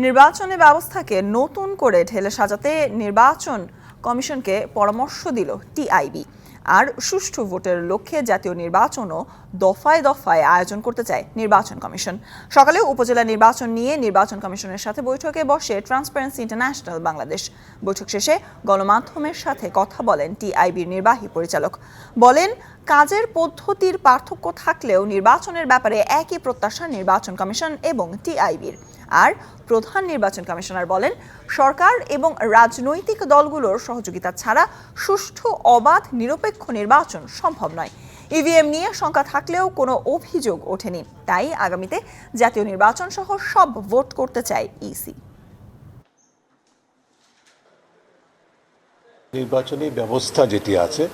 নির্বাচনী ব্যবস্থাকে নতুন করে ঢেলে সাজাতে নির্বাচন কমিশনকে পরামর্শ দিল টিআইবি। আর সুষ্ঠু ভোটের লক্ষ্যে জাতীয় নির্বাচনও দফায় দফায় আয়োজন করতে চায় নির্বাচন কমিশন। সকালে উপজেলা নির্বাচন নিয়ে নির্বাচন কমিশনের সাথে বৈঠকে বসে ট্রান্সপারেন্সি ইন্টারন্যাশনাল বাংলাদেশ। বৈঠক শেষে গণমাধ্যমের সাথে কথা বলেন টিআইবির নির্বাহী পরিচালক। বলেন, কাজের পদ্ধতির পার্থক্য থাকলেও নির্বাচনের ব্যাপারে একই প্রত্যাশা নির্বাচন কমিশন এবং টিআইবির। আর প্রধান নির্বাচন কমিশনার বলেন, সরকার এবং রাজনৈতিক দলগুলোর সহযোগিতা ছাড়া সুষ্ঠু, অবাধ, নিরপেক্ষ নির্বাচন সম্ভব নয়। ইভিএম নিয়ে শঙ্কা থাকলেও কোনো অভিযোগ ওঠেনি, তাই আগামীতে জাতীয় নির্বাচন সহ সব ভোট করতে চায় ইসি। নির্বাচনী ব্যবস্থা যেটি আছে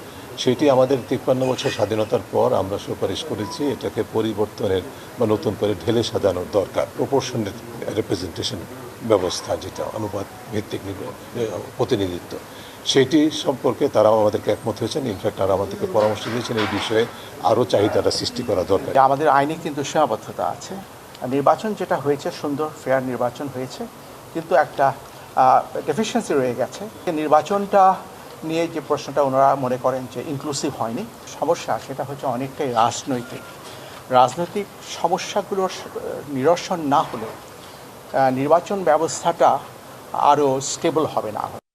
সেটি আমাদের 53 বছর স্বাধীনতার পর আমরা সুপারিশ করেছি এটাকে পরিবর্তনের বা নতুন করে ঢেলে সাজানোর দরকার। প্রপোর্শনাল রিপ্রেজেন্টেশন ব্যবস্থা, যেটা অনুপাত ভিত্তিক প্রতিনিধিত্ব, সেটি সম্পর্কে তারাও আমাদেরকে একমত হয়েছেন। ইনফ্যাক্ট তারা আমাদেরকে পরামর্শ দিয়েছেন এই বিষয়ে আরও চাহিদাটা সৃষ্টি করা দরকার। আমাদের আইনে কিন্তু সীমাবদ্ধতা আছে। নির্বাচন যেটা হয়েছে সুন্দর ফেয়ার নির্বাচন হয়েছে, কিন্তু একটা ডেফিসিয়েন্সি রয়ে গেছে। নির্বাচনটা নিয়ে যে প্রশ্নটা ওনারা মনে করেন যে ইনক্লুসিভ হয়নি, সমস্যা সেটা হচ্ছে অনেকটাই রাজনৈতিক সমস্যাগুলোর নিরসন না হলে নির্বাচন ব্যবস্থাটা আরও স্টেবল হবে না।